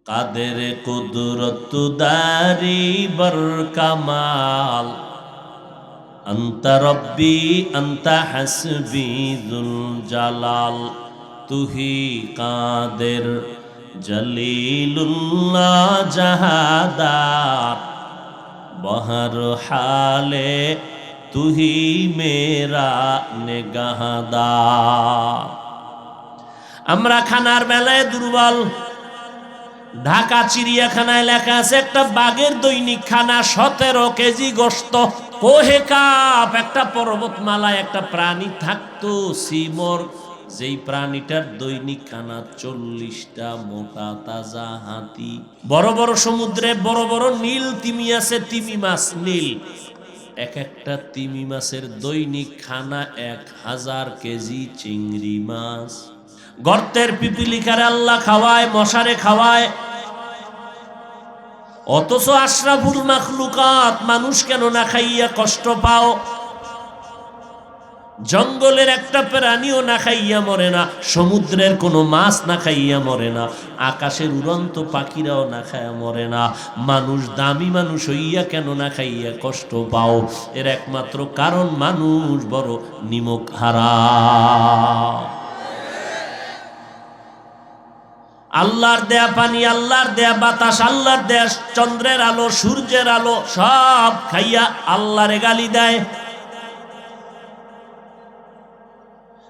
কাদের কুদরত দারি বর কামাল, আন্তা রব্বি আন্তা হাসবি যুল জালাল। তুহি কাদের জলিলুল্লাহ জাহাদার, বহর হালে তুহি মেরা নেগাহদার। আমরা খানার বেলায় দুর্বল। ঢাকা চিড়িয়াখানায় লেখা আছে একটা বাঘের দৈনিক খানা 17 কেজি গোশত। কোহে কাপ একটা পর্বতমালায় একটা প্রাণী থাকতো সিমর, যেই প্রাণীটার দৈনিক খানা 40টা মোটা তাজা হাতি। বড় বড় সমুদ্রে বড় বড় নীল তিমি আছে, তিমি মাছ নীল, এক একটা তিমি মাছের দৈনিক খানা 1000 কেজি চিংড়ি মাছ। গর্তের পিপিলিকারে আল্লাহ খাওয়ায়, মশারে খাওয়ায়, অথচ আশরাফুল মাখলুকাত মানুষ কেন না খাইয়া কষ্ট পাও? জঙ্গলের একটা প্রাণীও না খাইয়া মরে না, সমুদ্রের কোনো মাছ না খাইয়া মরে না, আকাশের উড়ন্ত পাখিরাও না খাইয়া মরে না। মানুষ দামি মানুষ হইয়া কেন না খাইয়া কষ্ট পাও? এর একমাত্র কারণ মানুষ বড় নিমক হারাম। আল্লাহর দেয়া পানি, আল্লাহর দেয়া বাতাস, আল্লাহর দেয়া চন্দ্রের আলো, সূর্যের আলো সব খাইয়া আল্লাহরে গালি দেয়।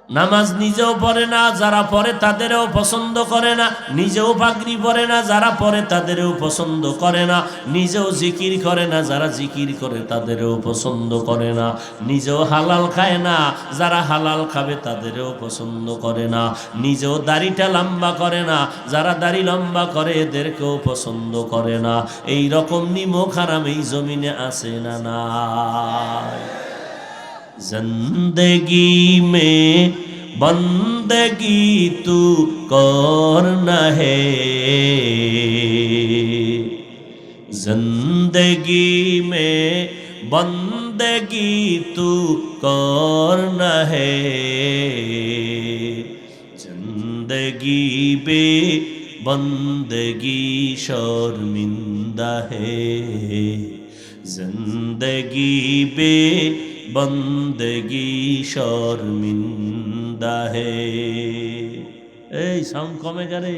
নামাজ নিজেও পড়ে না, যারা পড়ে তাদেরও পছন্দ করে না। নিজেও পাগড়ি পরে না, যারা পড়ে তাদেরও পছন্দ করে না। নিজেও জিকির করে না, যারা জিকির করে তাদেরও পছন্দ করে না। নিজেও হালাল খায় না, যারা হালাল খাবে তাদেরও পছন্দ করে না। নিজেও দাড়িটা লম্বা করে না, যারা দাড়ি লম্বা করে এদেরকেও পছন্দ করে না। এই রকম নিমক হারাম এই জমিনে আছে না নাই? जिंदगी में बंदगी तू करना है, जिंदगी में बंदगी तू करना है, जिंदगी बे बंदगी शर्मिंदा है, जिंदगी बे बंदगी शर्मिंदा है। এই সাউন্ড কমে গেলে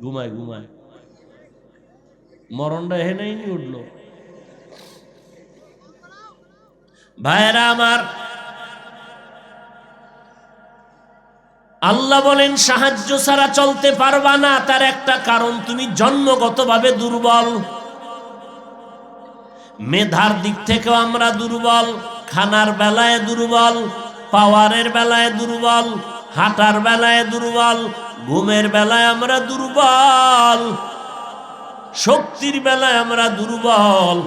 ঘুমায় ঘুমায় মরণটা হেনেই নি উঠলো। ভাইরা আমার, আল্লাহ বলেন সাহায্য ছাড়া চলতে পারবা না। তার একটা কারণ, তুমি জন্মগতভাবে দুর্বল। মেধার দিক থেকেও আমরা দুর্বল, খানার বেলায় দুর্বল, পাওয়ারের বেলায় দুর্বল, হাঁটার বেলায় দুর্বল, ঘুমের বেলায় আমরা দুর্বল, শক্তির বেলায় আমরা দুর্বল।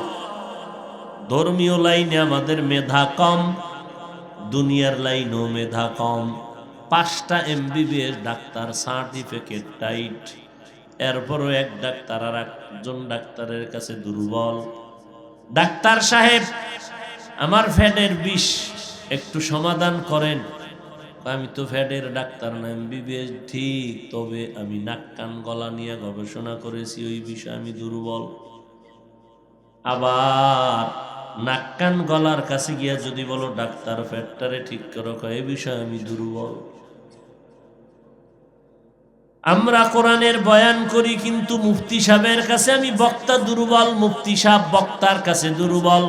ধর্মীয় লাইনে আমাদের মেধা কম, দুনিয়ার লাইনেও মেধা কম। 5টা MBBS ডাক্তার সার্টিফিকেট টাইট, এরপরও এক ডাক্তার আর একজন ডাক্তারের কাছে দুর্বল। ডাক্তার সাহেব, আমার ফ্যাটের বিষ একটু সমাধান করেন। আমি তো ফ্যাটের ডাক্তার না, MBBS ঠিক, তবে আমি নাক কান গলা নিয়ে গবেষণা করেছি, ওই বিষয়ে আমি দুর্বল। আবার নাক কান গলার কাছে গিয়া যদি বলো ডাক্তার ফ্যাটটারে ঠিক করো, এই বিষয়ে আমি দুর্বল। আমরা কোরআনের বয়ান করি, কিন্তু মুফতি সাহেবের কাছে আমি বক্তা দুর্বল, মুফতি সাহেব বক্তার কাছে দুর্বল।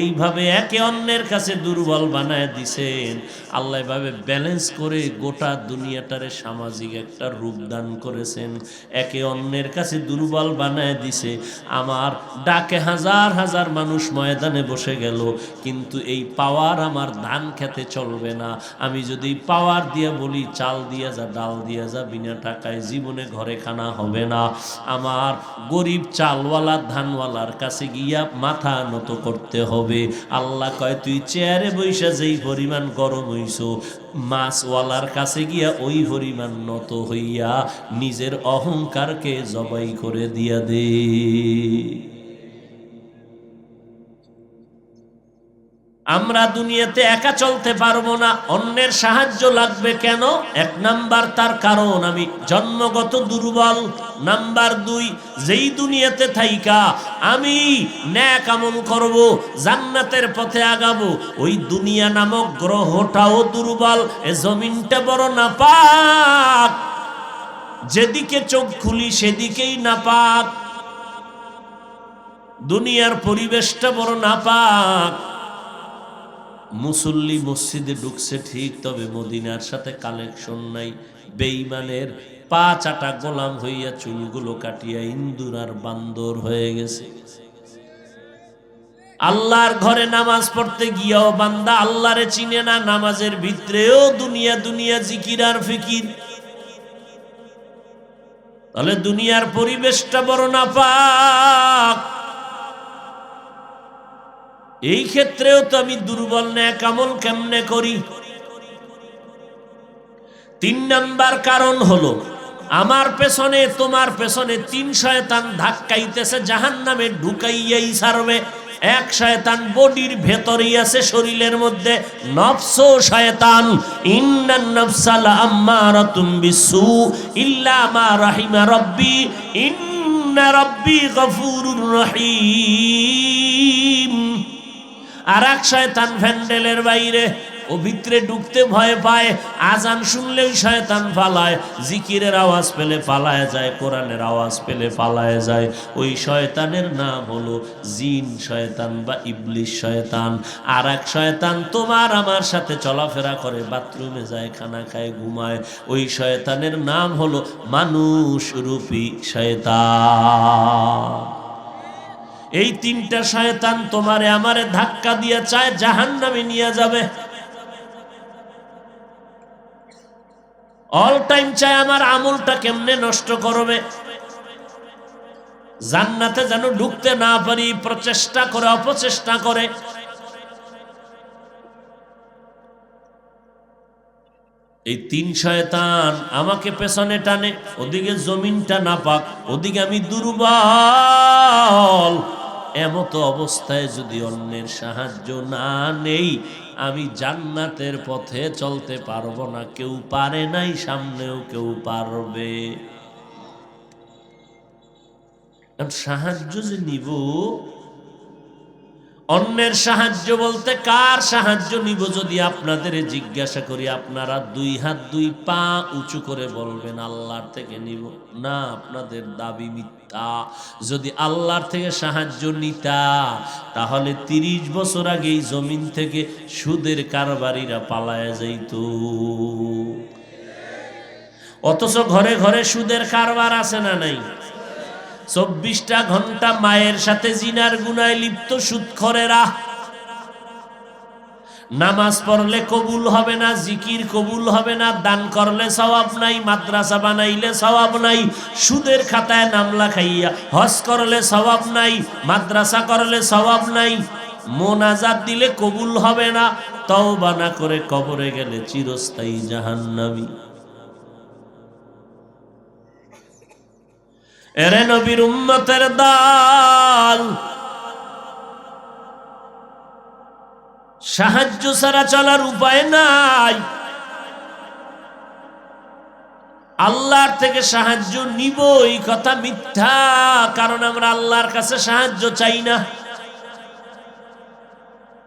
এইভাবে একে অন্যের কাছে দুর্বল বানায় দিছেন আল্লাহ। এভাবে ব্যালেন্স করে গোটা দুনিয়াটারে সামাজিক একটা রূপ দান করেছেন। একে অন্যের কাছে দুর্বল বানায় দিছে। আমার ডাকে হাজার হাজার মানুষ ময়দানে বসে গেল, কিন্তু এই পাওয়ার আমার ধান খেতে চলবে না। আমি যদি পাওয়ার দিয়ে বলি চাল দিয়া যা, ডাল দিয়া যা, বিনা টাকায় জীবনে ঘরে খানা হবে না। আমার গরিব চালওয়ালা ধানওয়ালার কাছে গিয়া মাথা নত করতে হবে। আল্লাহ কয়, তুই চেয়ারে বৈশা যেই পরিমাণ গরম হইছো, মাছওয়ালার কাছে গিয়া ওই পরিমাণ নত হইয়া নিজের অহংকারকে জবাই করে দিয়া দে। আমরা দুনিয়াতে একা চলতে পারবো না, অন্যের সাহায্য লাগবে। কেন? এক নাম্বার তার কারণ আমি জন্মগত দুর্বল। নাম্বার দুই, যেই দুনিয়াতে থাইকা আমি ন্যাক আমল করব, জান্নাতের পথে আগাবো, ওই দুনিয়া নামক গ্রহটাও দুর্বল, এ জমিনটা বড় নাপাক, যেদিকে চোখ খুলি সেদিকেই নাপাক, দুনিয়ার পরিবেশটা বড় নাপাক। মুসল্লি মসজিদে ঢুকছে ঠিক, তবে মদিনার সাথে কানেকশন নাই। বেঈমানের পা চাটা গোলাম হইয়া চুলগুলো কাটিয়া ইন্দুর আর বান্দর হয়ে গেছে। আল্লাহর ঘরে নামাজ পড়তে গিয়াও বান্দা আল্লাহরে চিনে না, নামাজের ভিতরেও দুনিয়া দুনিয়া জিকির আর ফিকির। তাহলে দুনিয়ার পরিবেশটা বড় নাপাক। এই ক্ষেত্রেও তো আমি দুর্বল, ন্যাক আমল কেমনে করি? 3 নাম্বার কারণ হলো আমার পেছনে তোমার পেছনে 3 শয়তান ধাক্কাইতেছে, জাহান্নামে ঢুকাইয়াই ছাড়বে। এক শয়তান বডির ভেতরেই আছে, শরীরের মধ্যে, নফস শয়তান। ইন্নান নাফসা লাআম্মারাতুম বিসু ইল্লা মা রাহিমা রাব্বি ইন্না রাব্বি গফুরুর রহিম। আর এক শয়তান ভ্যান্ডেলের বাইরে, ও ভিতরে ঢুকতে ভয় পায়। আজান শুনলেই শয়তান পালায়, জিকিরের আওয়াজ পেলে পালায় যায়, কোরআনের আওয়াজ পেলে পালায় যায়। ওই শয়তানের নাম হলো জিন শয়তান বা ইবলিশ শয়তান। আর এক শয়তান তোমার আমার সাথে চলাফেরা করে, বাথরুমে যায়, খানা খায়, ঘুমায়। ওই শয়তানের নাম হলো মানুষ রূপী শয়তান। এই 3টা শয়তান তোমারে আমারে ধাক্কা দিয়ে চায় জাহান্নামে নিয়ে যাবে। অল টাইম চায় আমার আমলটা কেমনে নষ্ট করবে, জান্নাতে যেন ঢুকতে না পারি, প্রচেষ্টা করে, অপচেষ্টা করে। এই 3 শয়তান আমাকে পেছনে টানে, ওদিকে জমিনটা নাপাক, ওদিকে আমি দুর্বল। এমত অবস্থায় যদি অন্যের সাহায্য না নেই, আমি জান্নাতের পথে চলতে পারবো না। কেউ পারে নাই, সামনেও কেউ পারবে। সাহায্য যে নিব, অন্যের সাহায্য বলতে কার সাহায্য নিব যদি আপনাদের জিজ্ঞাসা করি, আপনারা 2 হাত 2 পা উঁচু করে বলবেন আল্লাহর থেকে নিব। না, আপনাদের দাবি মিথ্যা। যদি আল্লাহর থেকে সাহায্য নিতা, তাহলে 30 বছর আগেই জমিন থেকে সুদের কারবারিরা পালায় যাইত। অথচ ঘরে ঘরে সুদের কারবার আছে না নাই? 24টা ঘন্টা মায়ের সাথে জিনার গুনায় লিপ্ত সুদখোরেরা। নামাজ পড়লে কবুল হবে না, জিকির কবুল হবে না, দান করলে সওয়াব নাই, মাদ্রাসা বানাইলে সওয়াব নাই, সুদের খাতায় নাম লেখাইয়া হজ করলে সওয়াব নাই, মাদ্রাসা করলে সওয়াব নাই, মোনাজাত দিলে কবুল হবে না, তওবা না করে কবরে গেলে চিরস্থায়ী জাহান্নামী। এরে নবীর উম্মতের দল, সাহায্য ছাড়া চলার উপায় নাই। আল্লাহর থেকে সাহায্য নিব এই কথা মিথ্যা, কারণ আমরা আল্লাহর কাছে সাহায্য চাই না।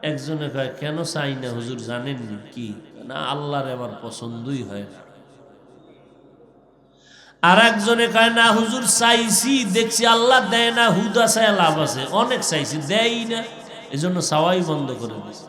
একজনে কয়, কেন চাই না হুজুর জানেন কি? না, আল্লাহর আমার পছন্দই হয় না। আর একজনে কয়, না হুজুর চাইছি, দেখছি আল্লাহ দেয় না, হুদা চায় লাভ আছে, অনেক চাইছি দেয় না, এই জন্য চাওয়াই বন্ধ করে দিয়েছে।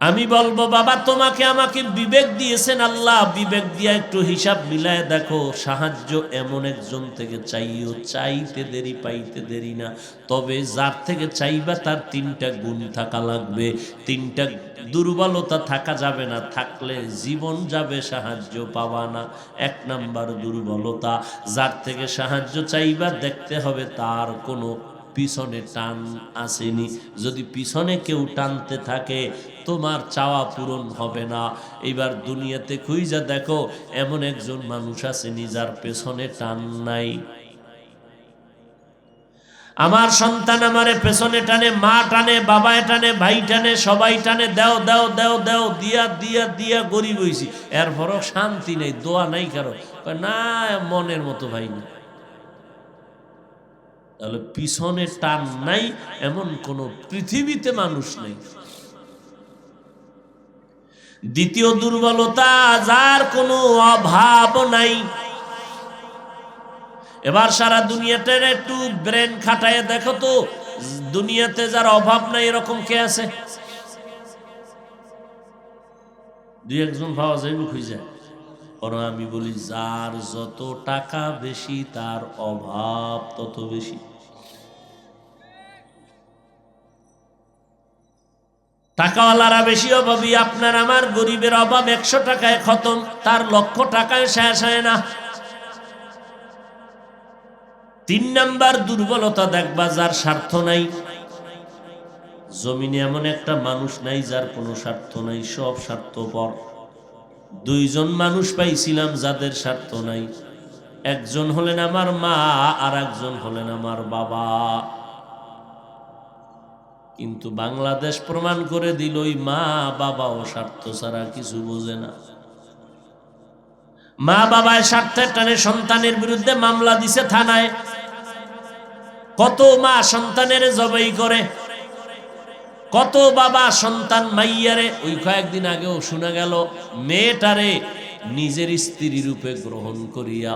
আমি বলবো, বাবা তোমাকে আমাকে বিবেক দিয়েছেন আল্লাহ, বিবেক দিয়ে একটু হিসাব মিলায় দেখো, সাহায্য এমন একজন থেকে চাইও, চাইতে দেরি পাইতে দেরি না। তবে যার থেকে চাইবা তার 3টা গুণ থাকা লাগবে, 3টা দুর্বলতা থাকা যাবে না, থাকলে জীবন যাবে, সাহায্য পাবা না। 1 নাম্বার দুর্বলতা, যার থেকে সাহায্য চাইবা দেখতে হবে তার কোনো পিছনে টান আসেনি। যদি পিছনে কেউ টানতে থাকে, তোমার চাওয়া পূরণ হবে না। এবার দুনিয়াতে খুঁজা দেখো, এমন একজন মানুষ আসেনি যার পেছনে টান নাই। আমার সন্তান আমারে পেছনে টানে, মা টানে, বাবায় টানে, ভাই টানে, সবাই টানে, দেও দেও দেও দেও, দিয়া দিয়া দিয়া গরিব হইছি, এরপরও শান্তি নেই, দোয়া নাই কারো। না, মনের মতো ভাই না। তাহলে পিছনে টান নাই এমন কোন পৃথিবীতে মানুষ নেই। দ্বিতীয় দুর্বলতা, যার কোনো অভাব নাই। এবার সারা দুনিয়াটার একটু ব্রেন খাটায় দেখো তো, দুনিয়াতে যার অভাব নাই এরকম কে আছে? দুই একজন পাওয়া যাইব খুঁজে। আর আমি বলি, যার যত টাকা বেশি তার অভাব তত বেশি। টাকাওয়ালারা বেশি অভাবী, আপনার আমার গরিবের অভাব 100 টাকায় খতম, তার 1,00,000 টাকায় শেষ হয় না। 3 নাম্বার দুর্বলতা দেখবা, যার স্বার্থ নাই। জমিনে এমন একটা মানুষ নাই যার কোনো স্বার্থ নাই, সব স্বার্থপর। 2 জন মানুষ পাইছিলাম যাদের স্বার্থ নাই। একজন হলেন আমার মা, আর একজন হলেন আমার বাবা। কিন্তু বাংলাদেশ প্রমাণ করে দিল, ওই মা বাবাও স্বার্থ ছাড়া কিছু বোঝে না। মা বাবায় স্বার্থের টানে সন্তানের বিরুদ্ধে মামলা দিছে থানায়। কত মা সন্তানের জবাই করে, কত বাবা সন্তান মাইয়ারে। ওই কয়েকদিন আগেও শোনা গেল, মেয়েটারে নিজের স্ত্রী রূপে গ্রহণ করিয়া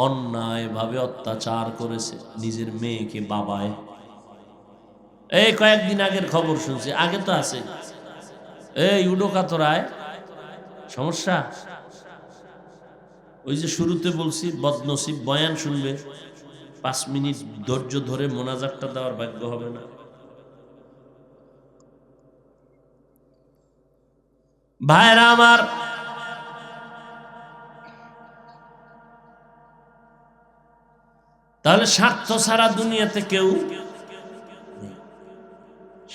অন্যায়ভাবে অত্যাচার করেছে নিজের মেয়েকে বাবায়। এই কয়েকদিন আগের খবর শুনছি, আগে তো আছে। এই উডোকাতরায় সমস্যা। ওই যে শুরুতে বলছি, বদনসিব বয়ান শুনবে, 5 মিনিট ধৈর্য ধরে মোনাজাতটা দেওয়ার ভাগ্য হবে না। ভাইরা আমার, তাহলে স্বার্থ ছাড়া দুনিয়াতে কেউ,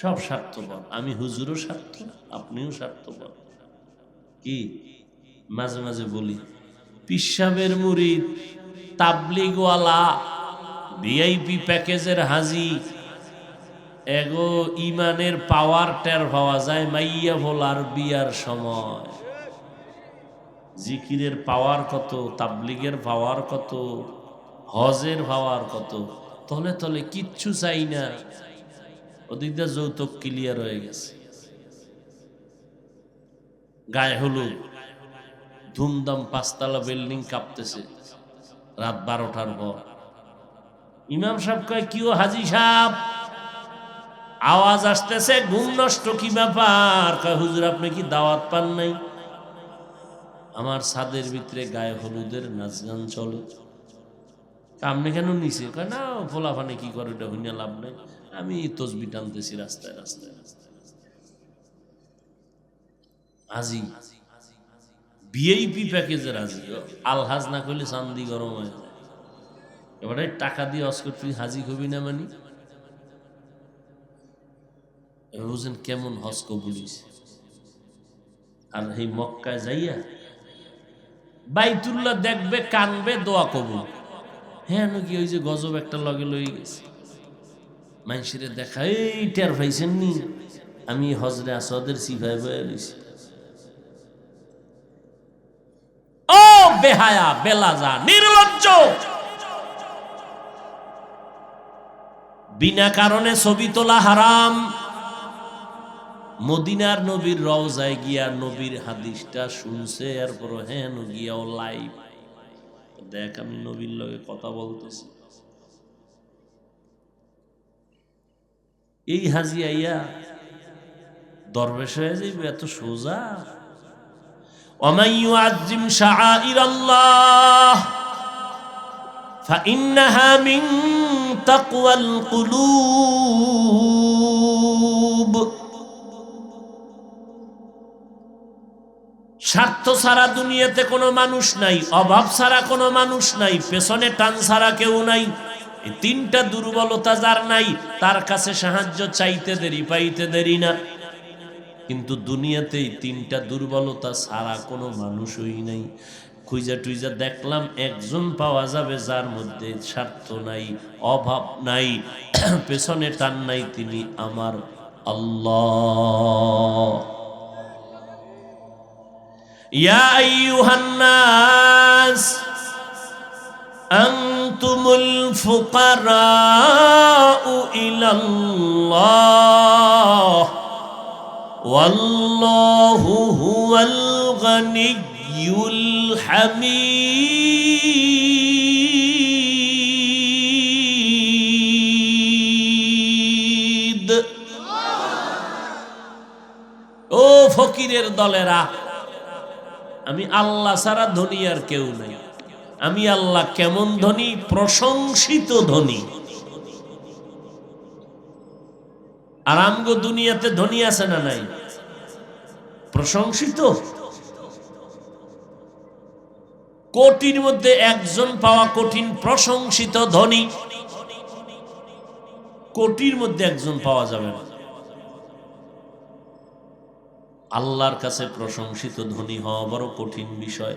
সব স্বার্থপর। আমি হুজুরও স্বার্থ, আপনিও স্বার্থপর। কি মাঝে মাঝে বলি, পিসাবের মুরিদ, তাবলিগওয়ালা, ভিআইপি প্যাকেজের হাজি, এগো ইমানের পাওয়ার টের পাওয়া যায় মাইয়া ভোলার বিয়ার সময়। জিকিরের পাওয়ার কত, তাবলিগের পাওয়ার কত, হজের পাওয়ার কত। তলে তলে কিচ্ছু চাই না, ওদিক দিয়ে যৌতুক ক্লিয়ার হয়ে গেছে। গায়ে হলুদ, ধুমধাম, 5 তলা বিল্ডিং কাঁপতেছে রাত 12টার পর। ইমাম সাহেব কয়, কিও হাজি সাহেব, আওয়াজ আসতেছে, ঘুম নষ্ট, কি ব্যাপার? কয়, হুজুর আপনি কি দাওয়াত পান নাই? আমার ছাদের ভিতরে গায়ে হলুদের নাচ গান চলে। আপনি কেন নিচে? কয়, না ফোলাফানে কি করে, এটা হইনা লাভ নাই, আমি তসবি টানতেছি রাস্তায় রাস্তায় রাস্তায়। হাজি, ভিআইপি প্যাকেজের হাজি, আলহাজ না করলে চান্দি গরম হয়ে যায়। এবারে টাকা দিয়ে অস্কর, তুই হাজি হবি না মানি? বুঝেন কেমন হজ কবুলিস। আর এই মক্কায় যাইয়া বাইতুল্লাহ দেখবে, কানবে, দোয়া কবুল। হ্যাঁ নাকি, ওই যে গজব একটা লগে লই গেছে, মানুষের দেখা, এই টের পাইছেন নি আমি হজরে আসদের সিফাই বয়ে রয়েছি। ও বেহায়া, বেলাজা, নির্লজ্জ, বিনা কারণে ছবি তোলা হারাম। মদিনার নবীর রওজায় গিয়া নবীর হাদিসটা শুনছে, এরপর হ্যাঁ গিয়াও লাইভ দেখ, আমি নবীর লগে কথা বলতেছি। এই হাজি আইয়া দরবেশ হয়ে যাইবে, এত সোজা? ওয়ামান ইউআজ্জিম শাআইরাল্লাহ ফাইন্নাহা মিন তাকওয়াল কুলুব। স্বার্থ ছাড়া দুনিয়াতে কোনো মানুষ নাই, অভাব ছাড়া কোনো মানুষ নাই, পেছনে টান ছাড়া কেউ নাই। এই 3টা দুর্বলতা যার নাই, তার কাছে সাহায্য চাইতে দেরি, পাইতে দেরি না। কিন্তু দুনিয়াতে এই 3টা দুর্বলতা ছাড়া কোনো মানুষই নাই। খুঁজা টুইজা দেখলাম একজন পাওয়া যাবে যার মধ্যে স্বার্থ নাই, অভাব নাই, পেছনে টান নাই, তিনি আমার আল্লাহ। ইয়া আইয়ুহান নাস আনতুমুল ফুকারাউ ইলাল্লাহ ওয়াল্লাহু হুয়াল গানিয়্যুল হামিদ। ও ফকিরের দলেরা, আমি আল্লাহ ছাড়া ধনী আর কেউ নাই। আমি আল্লাহ কেমন ধনী? প্রশংসিত ধনী। আর আমগো দুনিয়াতে ধনী আছে না নাই? প্রশংসিত। কোটির মধ্যে একজন পাওয়া কঠিন, প্রশংসিত ধনী। কোটির মধ্যে একজন পাওয়া যাবে না। আল্লাহর কাছে প্রশংসিত ধনী হওয়া বড় কঠিন বিষয়।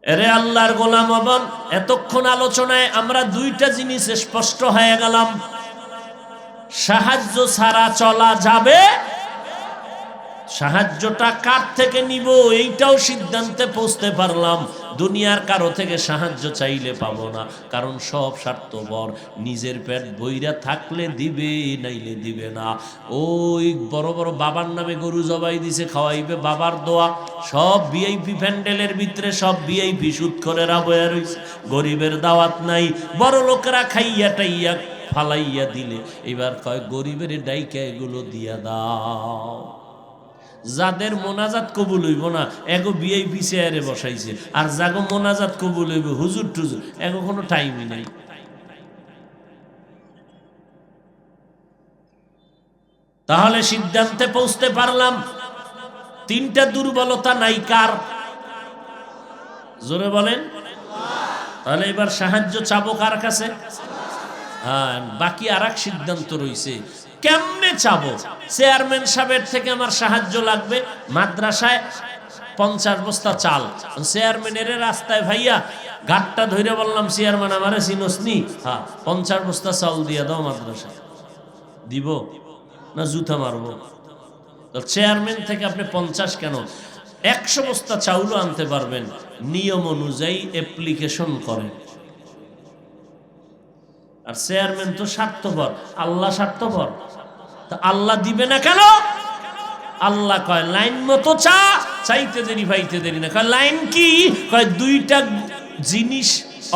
এরে আল্লাহর গোলাম হবেন, এতক্ষণ আলোচনায় আমরা দুইটা জিনিস স্পষ্ট হয়ে গেলাম। সাহায্য ছাড়া চলা যাবে, সাহায্যটা কার থেকে নিব এইটাও সিদ্ধান্তে পৌঁছতে পারলাম। দুনিয়ার কারো থেকে সাহায্য চাইলে পাবো না, কারণ সব স্বার্থপর। নিজের পেট বইরা থাকলে দিবে, নাইলে দিবে না। ওই বড় বড় বাবার নামে গরু জবাই দিছে, খাওয়াইবে বাবার দোয়া। সব ভিআইপি প্যান্ডেলের ভিতরে সব ভিআইপি সুদ করে বয়া রইছে, গরিবের দাওয়াত নাই। বড় লোকেরা খাইয়া টাইয়া ফালাইয়া দিলে এবার কয় গরিবের ডাইকা এগুলো দিয়া দাও। যাদের মোনাজাত কবুল হইব না এগো ভিআইপি চেয়ারে বসাইছে, আর যাগো মোনাজাত কবুল হইব হুজুর টুজুর, এগো কোনো টাইমই নাই। তাহলে সিদ্ধান্তে পৌঁছতে পারলাম তিনটা দুর্বলতা নাই কার? জোরে বলেন। তাহলে এবার সাহায্য চাবো কার কাছে? হ্যাঁ, বাকি আর এক সিদ্ধান্ত রয়েছে, কেমনে চাবো? চেয়ারম্যান সাহেবের থেকে আমার সাহায্য লাগবে। মাদ্রাসায় 50 বস্তা চাল, চেয়ারম্যানের রাস্তায় ভাইয়া ঘাটটা ধরে বললাম, চেয়ারম্যান আমারে চিনসনি? হ্যাঁ, 50 বস্তা চাল দিয়ে দাও মাদ্রাসায়। দিব না জুতা মারবো? চেয়ারম্যান থেকে আপনি 50 কেন, 100 বস্তা চাউলও আনতে পারবেন। নিয়ম অনুযায়ী অ্যাপ্লিকেশন করেন। আর চেয়ারম্যান তো স্বার্থপর, আল্লাহ স্বার্থপর, তা আল্লাহ দিবে না কেন? আল্লাহ কয় লাইন মতো চা, চাইতে দেরি পাইতে দেরি না। কয় লাইন কি? কয় দুইটা জিনিস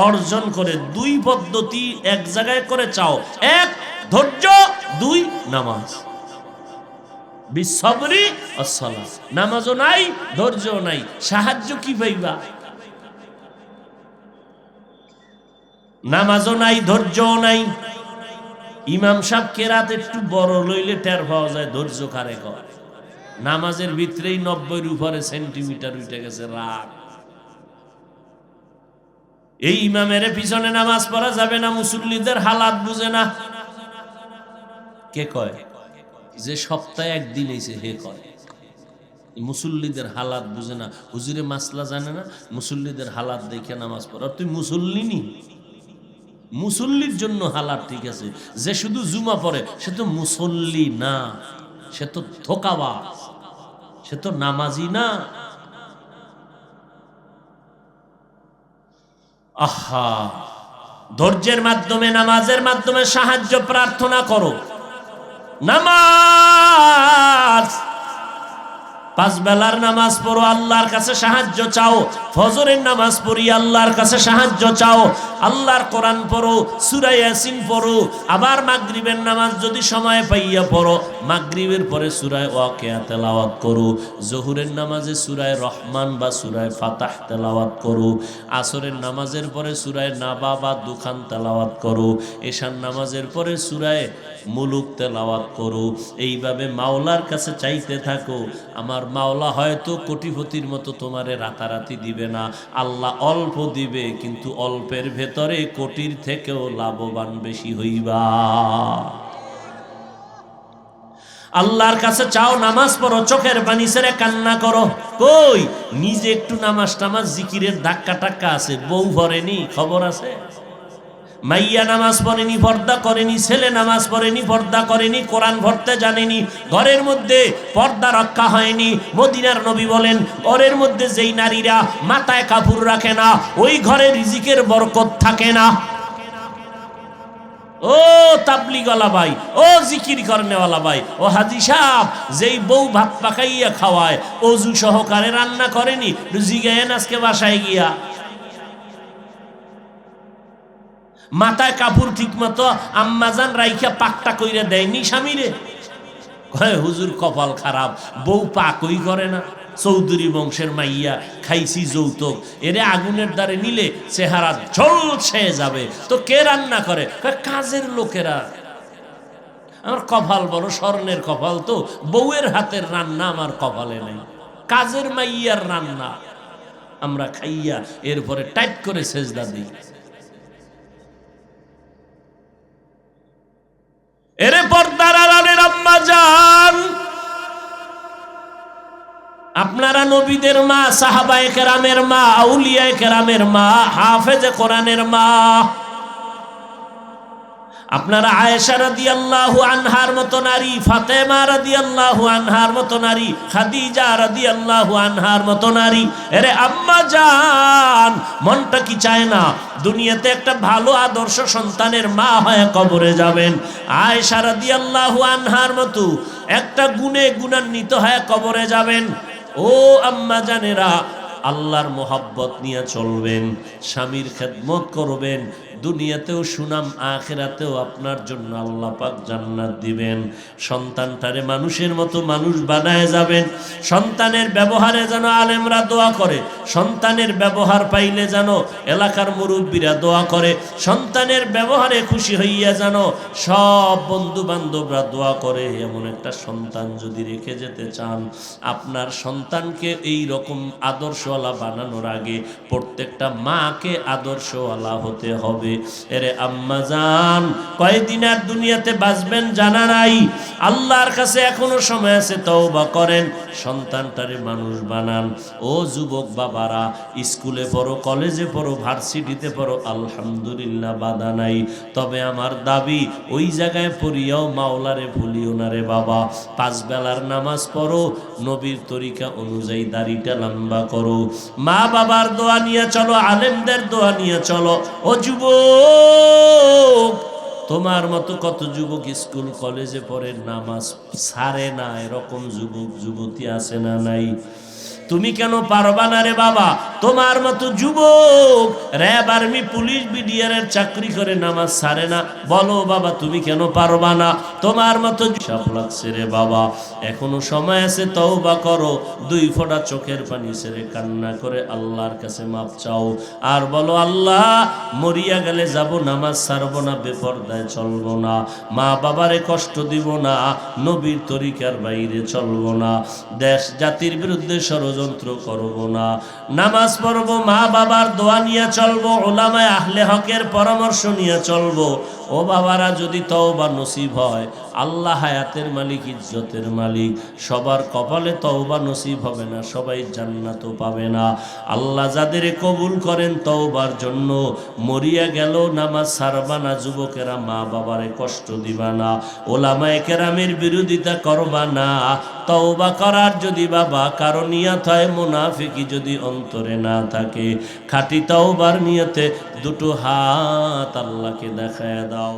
অর্জন করে, দুই পদ্ধতি এক জায়গায় করে চাও। এক ধৈর্য, দুই নামাজ। বিসবরি আসসালাহ। নামাজও নাই, ধৈর্যও নাই, সাহায্য কি পাইবা? নামাজও নাই, ধৈর্যও নাই। ইমাম সাহেব কেরাত একটু বড় লইলে টের পাওয়া যায় ধৈর্য কারে কয়। নামাজের ভিতরেই 90-এর উপরে সেন্টিমিটার উঠে গেছে রাগ। এই ইমামের পিছনে নামাজ পড়া যাবে না, মুসল্লিদের হালাত বুঝে না। কে কয়? যে সপ্তাহে একদিন এসে হে কয় মুসল্লিদের হালাত বুঝে না। হুজুরে মাসলা জানে না, মুসল্লিদের হালাত দেখে নামাজ পড়া। তুই মুসল্লি নি? মুসল্লির জন্য হালাত ঠিক আছে, যে শুধু জুমা পড়ে সে তো মুসল্লি না, সে তো ধোঁকাবাজ, সে তো নামাজি না। আহা, ধৈর্যের মাধ্যমে, নামাজের মাধ্যমে সাহায্য প্রার্থনা করো। নামাজ, 5 বেলার নামাজ পড়ো, আল্লাহর কাছে সাহায্য চাও। ফজরের নামাজ পড়ি, আল্লাহর কাছে সাহায্য চাও। আল্লাহর কোরআন পড়ো, সূরা ইয়াসিন পড়ো। আবার মাগরিবের নামাজ যদি সময় পাইয়া পড়ো, মাগরিবের পরে সূরা ওয়াকিয়া তেলাওয়াত করো। জোহরের নামাজে সূরা রহমান বা সূরা ফাতাহ তেলাওয়াত করো। আসরের নামাজের পরে সূরা নাবা বা দুখান তেলাওয়াত করো। এশার নামাজের পরে সূরা মুলুক তেলাওয়াত করো। এইভাবে মাওলার কাছে চাইতে থাকো। আমার মাওলা হয়তো কোটিপতির মতো তোমারে রাতারাতি দিবে না, আল্লাহ অল্প দিবে, কিন্তু অল্পের ভেতরে কোটির থেকেও লাভবান বেশি হইবা। আল্লাহর কাছে চাও, নামাজ পড়ো, চোখের পানি ছেড়ে কান্না করো। কই নিজে একটু নামাজ টামাজ জিকিরের ধাক্কা টাক্কা আছে, বউ ভরেনি, খবর আছে? মাইয়া নামাজ পড়েনি, পর্দা করেনি, ছেলে নামাজ পড়েনি, পর্দা করেনি, কোরআন পড়তে জানেনি, ঘরের মধ্যে পর্দা রক্ষা হয়নি। মদিনার নবী বলেন, ঘরের মধ্যে যেই নারীরা মাথায় কাপড় রাখে না, ওই ঘরে রিজিকের বরকত থাকে না। ও তাবলিগওয়ালা ভাই, ও জিকির করনেওয়ালা ভাই, ও হাজি সাহেব, যেই বউ ভাত পাকাইয়া খাওয়ায়, অজু সহকারে রান্না করেনি, জিগায়েন আজকে বাসায় গিয়া। মাথায় কাপড় ঠিক মতো আম্মাজান রাইখা পাকটা কইরা দেয়নি স্বামীরে, কয় হুজুর কপাল খারাপ, বউ পাকই করে না। চৌধুরী বংশের মাইয়া, খাইছি যৌতুক, এরে আগুনের দ্বারে নিলে চেহারা ঝলসে যাবে। তো কে রান্না করে? কাজের লোকেরা। আমার কপাল বড় স্বর্ণের কপাল, তো বউয়ের হাতের রান্না আমার কপালে নেই, কাজের মাইয়ার রান্না আমরা খাইয়া এরপরে টাইট করে সেজদা দিই। এরে পর্দার আড়ালের আম্মা জান, আপনারা নবীদের মা, সাহাবায়ে কেরামের মা, আউলিয়ায়ে কেরামের মা, হাফেজে কোরআনের মা। আপনারা আয়েশা রাদিয়াল্লাহু আনহার মতো নারী, ফাতেমা রাদিয়াল্লাহু আনহার মতো নারী, খাদিজা রাদিয়াল্লাহু আনহার মতো নারী। এরে আম্মা জান, মনটা কি চায় না দুনিয়াতে একটা ভালো আদর্শ সন্তানের মা হয়ে কবরে যাবেন? আয়েশা রাদিয়াল্লাহু আনহার মতো একটা গুণে গুণান্বিত হয়ে কবরে যাবেন। ও আম্মা জানেরা, আল্লাহর মোহাব্বত নিয়ে চলবেন, স্বামীর খেদমত করবেন, দুনিয়াতেও সুনাম, আখিরাতেও আপনার জন্য আল্লাহ পাক জান্নাত দিবেন। সন্তানটারে মানুষের মতো মানুষ বানায় যাবেন। সন্তানের ব্যবহারে যেন আলেমরা দোয়া করে, সন্তানের ব্যবহার পাইলে যেন এলাকার মুরব্বীরা দোয়া করে, সন্তানের ব্যবহারে খুশি হইয়া যেন সব বন্ধু বান্ধবরা দোয়া করে। এমন একটা সন্তান যদি রেখে যেতে চান, আপনার সন্তানকে এই রকম আদর্শওয়ালা বানানোর আগে প্রত্যেকটা মাকে আদর্শওয়ালা হতে হবে। এরে আম্মা জান, কয়দিন আর দুনিয়াতে বাঁচবেন জানা নাই, আল্লাহর কাছে এখনো সময় আছে, তওবা করেন, সন্তানটারে মানুষ বানান। ও যুবক বাবারা, স্কুলে পড়ো, কলেজে পড়ো, ভার্সিটিতে পড়ো, আলহামদুলিল্লাহ বাধা নাই, তবে আমার দাবি ওই জায়গায় পড়িয়াও মাওলারে ভুলিও না রে বাবা। 5 বেলার নামাজ পড়ো, নবীর তরিকা অনুযায়ী দাড়িটা লম্বা করো, মা বাবার দোয়া নিয়ে চলো, আলেমদের দোয়া নিয়ে চলো। ও যুবক, তোমার মতো কত যুবক স্কুল কলেজে পড়ে নামাজ ছাড়ে না, এরকম যুবক যুবতী আছে না নাই? তুমি কেন পারবা না রে বাবা? তোমার মতো যুবক র্যাব, আর্মি, পুলিশ, বিডিআরের চাকরি করে নামাজ ছাড়ে না, বলো বাবা তুমি কেন পারবা না? তোমার মতো সাপ লাগছে রে বাবা, এখনো সময় আছে, তওবা করো, 2 ফোঁটা চোখের পানি ছেড়ে কান্না করে আল্লাহর কাছে মাপ চাও, আর বলো আল্লাহ, মরিয়া গেলে যাব, নামাজ ছাড়বো না, বেপরদায় চলবো না, মা বাবারে কষ্ট দিব না, নবীর তরিকার বাইরে চলবো না, দেশ জাতির বিরুদ্ধে ষড়যন্ত্র করবো না, নামাজ পড়বো, মা বাবার দোয়া নিয়ে চলবো, উলামায়ে আহলে হকের পরামর্শ নিয়ে চলবো। ও বাবারা, যদি তওবা নসিব হয়, আল্লাহ হায়াতের মালিক, ইজ্জতের মালিক, সবার কপালে তওবা নসিব হবে না, সবাই জান্নাতও পাবে না। আল্লাহ যাদের কবুল করেন তওবার জন্য, মরিয়া গেল নামাজ ছাড়বা না, যুবকেরা মা বাবারে কষ্ট দিবা না, ওলামায়ে কেরামের বিরোধিতা করবা না। তওবা করার যদি বাবা কারো নিয়ত হয়, মুনাফিকি যদি অন্তরে না থাকে, খাঁটি তওবার নিয়তে 2 হাত আল্লাহকে দেখায় দাও।